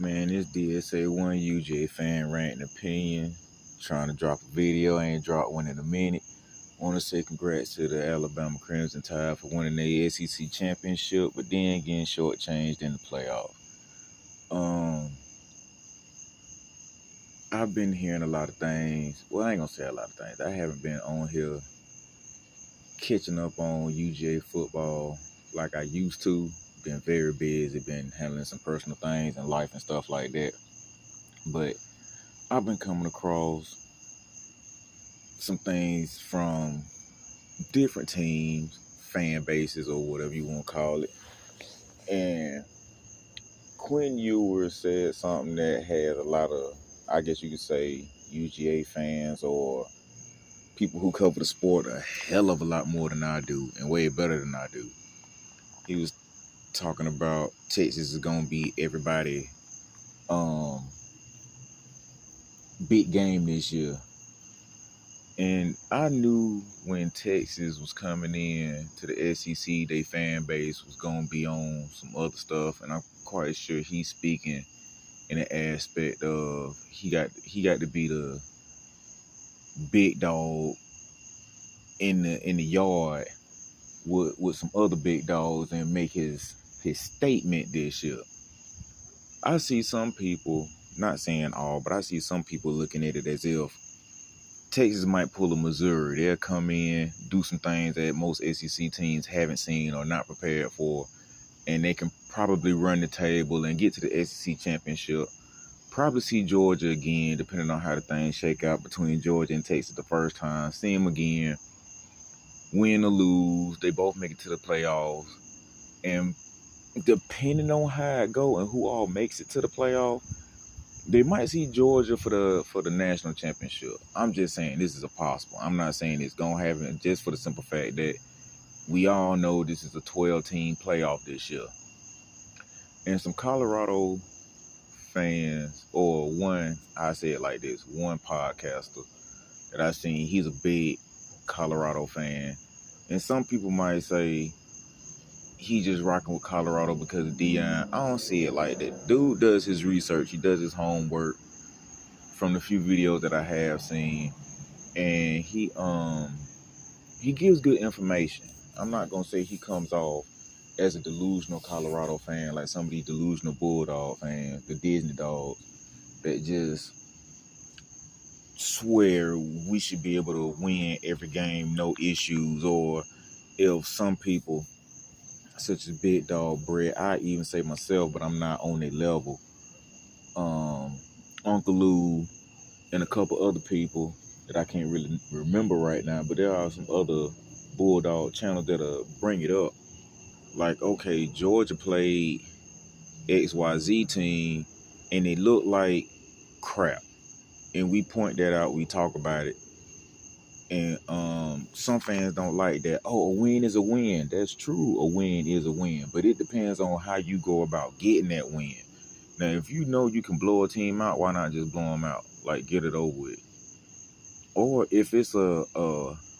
Man, this DSA one UGA fan rant and opinion. Trying to drop a video, I ain't dropped one in a minute. Want to say congrats to the Alabama Crimson Tide for winning their SEC championship, but then getting shortchanged in the playoff. Um, I've been hearing a lot of things. Well, I ain't gonna say a lot of things. I haven't been on here catching up on UGA football like I used to. Been very busy, been handling some personal things in life and stuff like that. But I've been coming across some things from different teams, fan bases, or whatever you want to call it. And Quinn Ewers said something that has a lot of, I guess you could say, UGA fans or people who cover the sport a hell of a lot more than I do and way better than I do. He was talking about Texas is going to be everybody big game this year. And I knew when Texas was coming in to the SEC, their fan base was going to be on some other stuff. And I'm quite sure he's speaking in the aspect of he got to be the big dog in the yard with some other big dogs and make his statement this year. I see some people, not saying all, but I see some people looking at it as if Texas might pull a Missouri. They'll come in, do some things that most SEC teams haven't seen or not prepared for, and they can probably run the table and get to the SEC championship. Probably see Georgia again, depending on how the things shake out between Georgia and Texas the first time. See them again, win or lose. They both make it to the playoffs. And depending on how it go and who all makes it to the playoff, they might see Georgia for the national championship. I'm just saying this is a possible. I'm not saying it's going to happen just for the simple fact that we all know this is a 12-team playoff this year. And some Colorado fans, or I say it like this, one podcaster that I seen, he's a big Colorado fan. And some people might say he just rocking with Colorado because of Deion. I don't see it like that. Dude does his research. He does his homework from the few videos that I have seen. And he gives good information. I'm not going to say he comes off as a delusional Colorado fan like some of these delusional Bulldog fans, the Disney dogs, that just swear we should be able to win every game, no issues. Or if some people, such as Big Dog Brett, I even say myself, but I'm not on their level. Uncle Lou and a couple other people that I can't really remember right now, but there are some other Bulldog channels that'll bring it up. Like, okay, Georgia played XYZ team and it looked like crap. And we point that out, we talk about it. And some fans don't like that. Oh, a win is a win. That's true. A win is a win. But it depends on how you go about getting that win. Now, if you know you can blow a team out, why not just blow them out? Like, get it over with. Or if it's a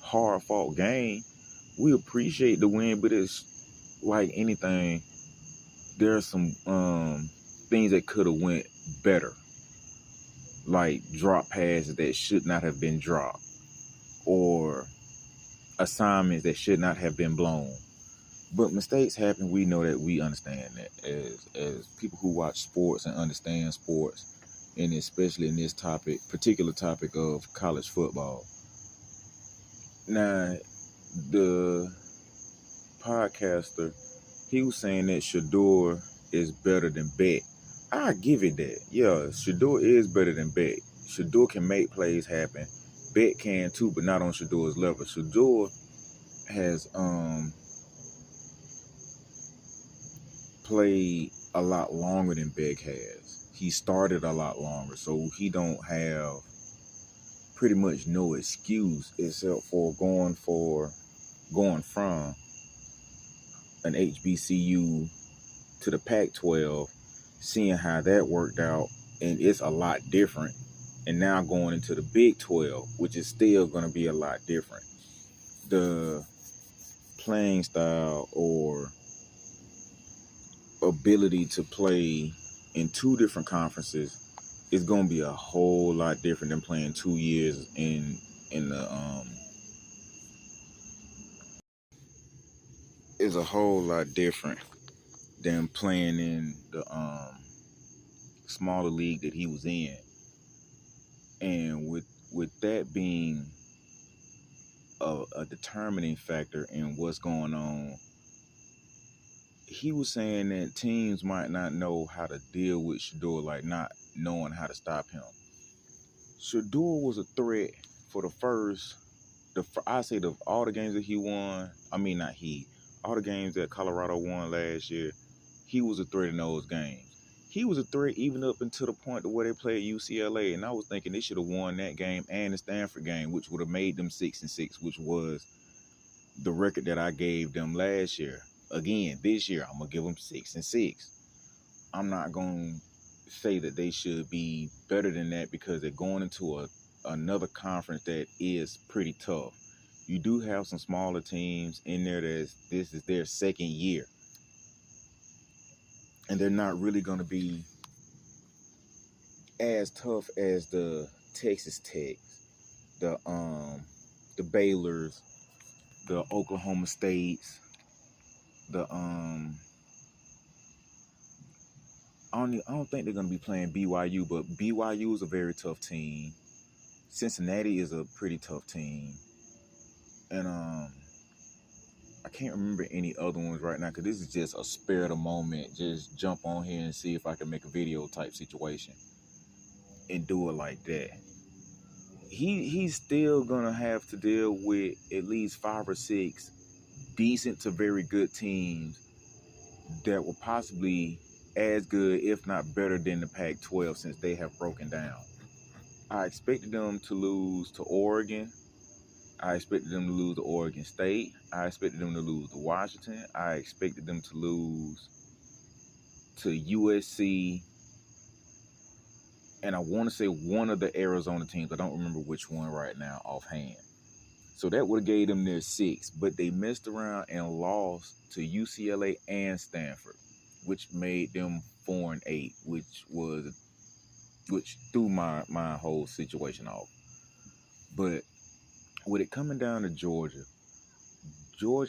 hard-fought game, we appreciate the win, but it's like anything. There are some things that could have went better. Like drop passes that should not have been dropped. Or assignments that should not have been blown. But mistakes happen. We know that. We understand that as people who watch sports and understand sports, and especially in this particular topic of college football. Now, the podcaster, he was saying that Shedure is better than Beck. I give it that. Yeah, Shedure is better than Beck. Shedure can make plays happen. Beck can too, but not on Shedure's level. Shedure has played a lot longer than Beck has. He started a lot longer, so he don't have pretty much no excuse except for going from an HBCU to the Pac-12, seeing how that worked out, and it's a lot different. And now going into the Big 12, which is still going to be a lot different. The playing style or ability to play in two different conferences, it's gonna be a whole lot different than playing 2 years in the It's a whole lot different than playing in the smaller league that he was in. And with that being a determining factor in what's going on, he was saying that teams might not know how to deal with Shedure, like not knowing how to stop him. Shedure was a threat for I say all the games that he won. I mean, not he. All the games that Colorado won last year, he was a threat in those games. He was a threat even up until the point to where they played UCLA, and I was thinking they should have won that game and the Stanford game, which would have made them 6-6, which was the record that I gave them last year. Again, this year I'm gonna give them 6-6. I'm not gonna say that they should be better than that because they're going into another conference that is pretty tough. You do have some smaller teams in there this is their second year, and they're not really going to be as tough as the Texas Techs, the Baylors, the Oklahoma States, the I don't think they're going to be playing BYU, but BYU is a very tough team. Cincinnati is a pretty tough team. And I can't remember any other ones right now because this is just a spare of the moment. Just jump on here and see if I can make a video type situation and do it like that. He's still gonna have to deal with at least 5 or 6 decent to very good teams that were possibly as good, if not better, than the Pac-12 since they have broken down. I expected them to lose to Oregon. I expected them to lose to Oregon State. I expected them to lose to Washington. I expected them to lose to USC. And I want to say one of the Arizona teams. I don't remember which one right now offhand. So that would have gave them their 6. But they messed around and lost to UCLA and Stanford, which made them 4-8, which threw my whole situation off. But with it coming down to Georgia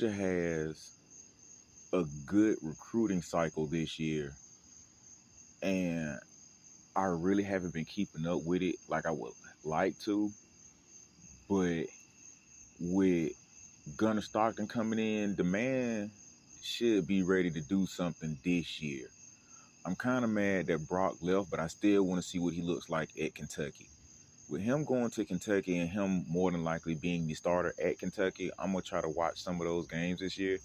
has a good recruiting cycle this year, and I really haven't been keeping up with it like I would like to. But with Gunnar Stockton coming in, the man should be ready to do something this year. I'm kind of mad that Brock left, but I still want to see what he looks like at Kentucky. With him going to Kentucky and him more than likely being the starter at Kentucky, I'm going to try to watch some of those games this year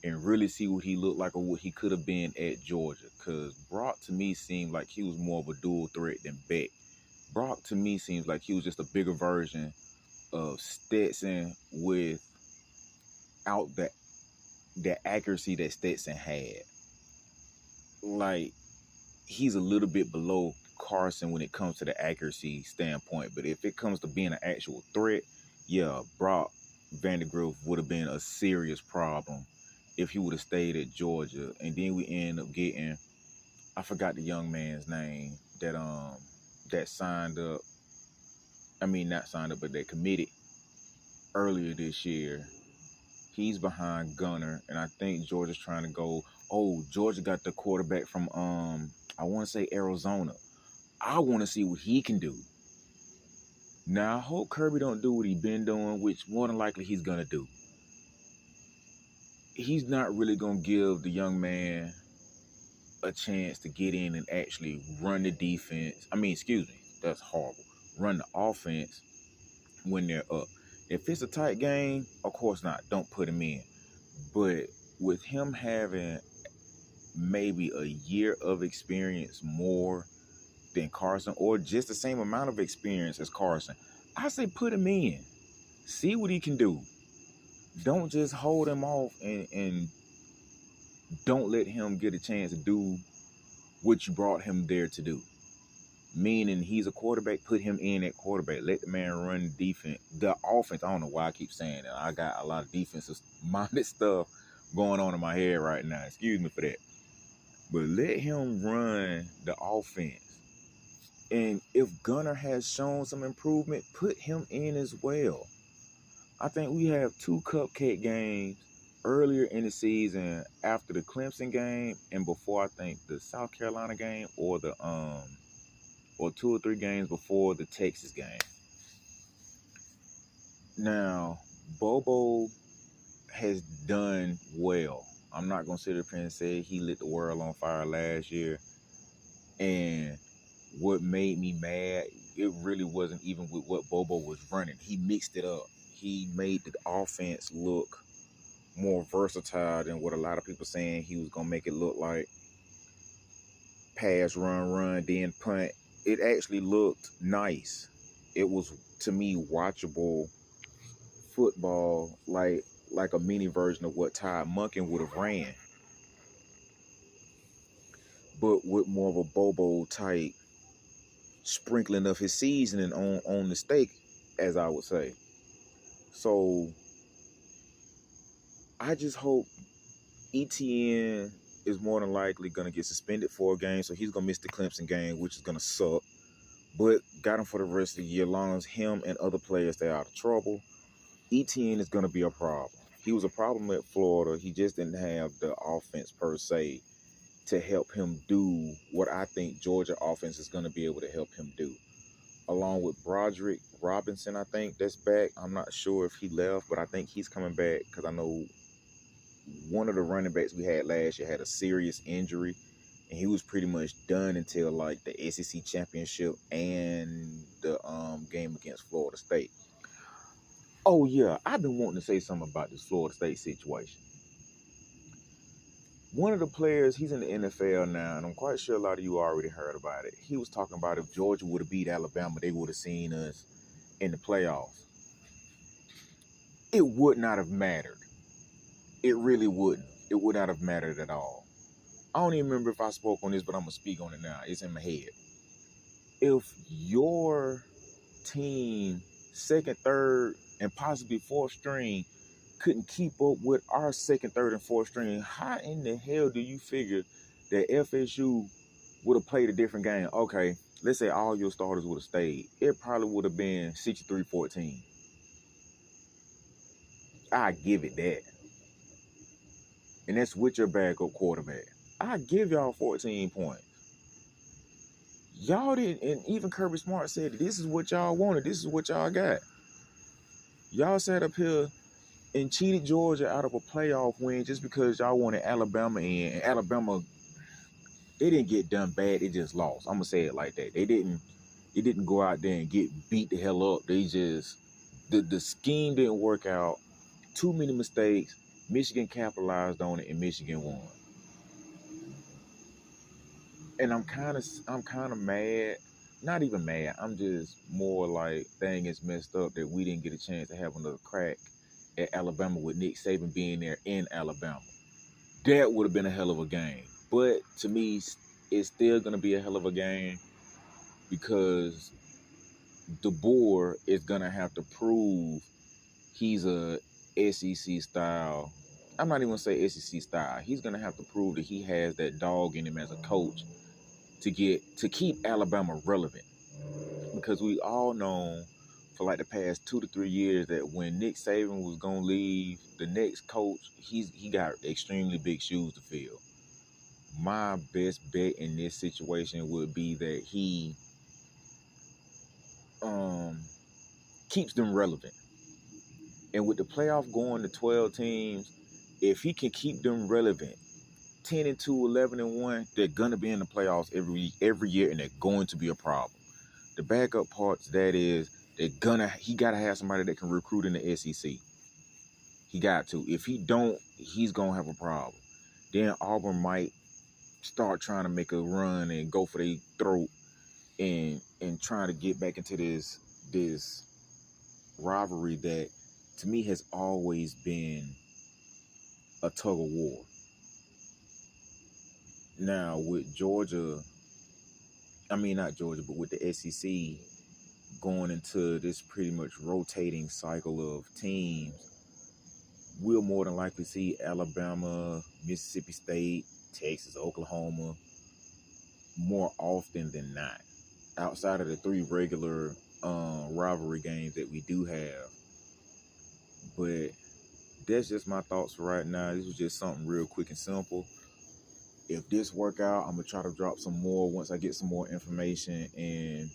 and really see what he looked like or what he could have been at Georgia. Because Brock, to me, seemed like he was more of a dual threat than Beck. Brock, to me, seems like he was just a bigger version of Stetson without the accuracy that Stetson had. Like, he's a little bit below Carson when it comes to the accuracy standpoint, but if it comes to being an actual threat, yeah, Brock Vandegrift would have been a serious problem if he would have stayed at Georgia. And then we end up getting, I forgot the young man's name that signed up. I mean, not signed up, but they committed earlier this year. He's behind Gunner, and I think Georgia's trying to go. Oh, Georgia got the quarterback from I want to say Arizona. I want to see what he can do. Now, I hope Kirby don't do what he's been doing, which more than likely he's going to do. He's not really going to give the young man a chance to get in and actually run the defense. I mean, excuse me, that's horrible. Run the offense when they're up. If it's a tight game, of course not. Don't put him in. But with him having maybe a year of experience more than Carson, or just the same amount of experience as Carson, I say put him in. See what he can do. Don't just hold him off and don't let him get a chance to do what you brought him there to do. Meaning he's a quarterback, put him in at quarterback. Let the man run defense. The offense, I don't know why I keep saying that. I got a lot of defensive minded stuff going on in my head right now. Excuse me for that. but let him run the offense. And if Gunner has shown some improvement, put him in as well. I think we have 2 cupcake games earlier in the season after the Clemson game and before I think the South Carolina game or 2 or 3 games before the Texas game. Now, Bobo has done well. I'm not gonna sit up here and say he lit the world on fire last year. And what made me mad, it really wasn't even with what Bobo was running. He mixed it up. He made the offense look more versatile than what a lot of people saying he was gonna make it look like. Pass, run, then punt. It actually looked nice. It was, to me, watchable football, like a mini version of what Todd Monken would have ran, but with more of a Bobo type sprinkling of his seasoning on the steak, as I would say. So I just hope ETN is more than likely going to get suspended for a game, so he's going to miss the Clemson game, which is going to suck. But got him for the rest of the year. As long as him and other players stay out of trouble, ETN is going to be a problem. He was a problem at Florida. He just didn't have the offense per se to help him do what I think Georgia offense is going to be able to help him do. Along with Broderick Robinson, I think that's back. I'm not sure if he left, but I think he's coming back because I know one of the running backs we had last year had a serious injury, and he was pretty much done until like the SEC championship and the game against Florida State. Oh yeah, I've been wanting to say something about this Florida State situation. One of the players, he's in the NFL now, and I'm quite sure a lot of you already heard about it. He was talking about if Georgia would have beat Alabama, they would have seen us in the playoffs. It would not have mattered. It really wouldn't. It would not have mattered at all. I don't even remember if I spoke on this, but I'm going to speak on it now. It's in my head. If your team, second, third, and possibly fourth string couldn't keep up with our second, third, and fourth string, how in the hell do you figure that FSU would have played a different game? Okay, let's say all your starters would have stayed. It probably would have been 63-14. I give it that. And that's with your backup quarterback. I give y'all 14 points. Y'all didn't, and even Kirby Smart said, this is what y'all wanted. This is what y'all got. Y'all sat up here and cheated Georgia out of a playoff win just because y'all wanted Alabama in. And Alabama, they didn't get done bad. They just lost. I'm going to say it like that. They didn't go out there and get beat the hell up. They just, the scheme didn't work out. Too many mistakes. Michigan capitalized on it, and Michigan won. And I'm kind of mad. Not even mad. I'm just more like, dang, it's messed up that we didn't get a chance to have another crack at Alabama with Nick Saban being there in Alabama. That would have been a hell of a game. But to me, it's still going to be a hell of a game because the board is going to have to prove he's a SEC style. I'm not even going to say SEC style. He's going to have to prove that he has that dog in him as a coach to keep Alabama relevant. Because we all know for like the past 2 to 3 years that when Nick Saban was going to leave, the next coach, he got extremely big shoes to fill. My best bet in this situation would be that he keeps them relevant. And with the playoff going to 12 teams, if he can keep them relevant, 10-2, 11-1, they're gonna be in the playoffs every year, and they're going to be a problem. The backup parts, that is, he gotta have somebody that can recruit in the SEC. He got to. If he don't, he's gonna have a problem. Then Auburn might start trying to make a run and go for their throat and trying to get back into this rivalry that to me has always been a tug of war. Now with Georgia, I mean not Georgia, but with the SEC going into this pretty much rotating cycle of teams, we'll more than likely see Alabama, Mississippi State, Texas, Oklahoma, more often than not. Outside of the 3 regular rivalry games that we do have. But that's just my thoughts for right now. This was just something real quick and simple. If this work out, I'm gonna try to drop some more once I get some more information and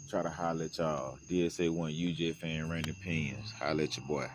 try to holler at y'all. DSA1 UGA fan, random opinions. Holler at your boy.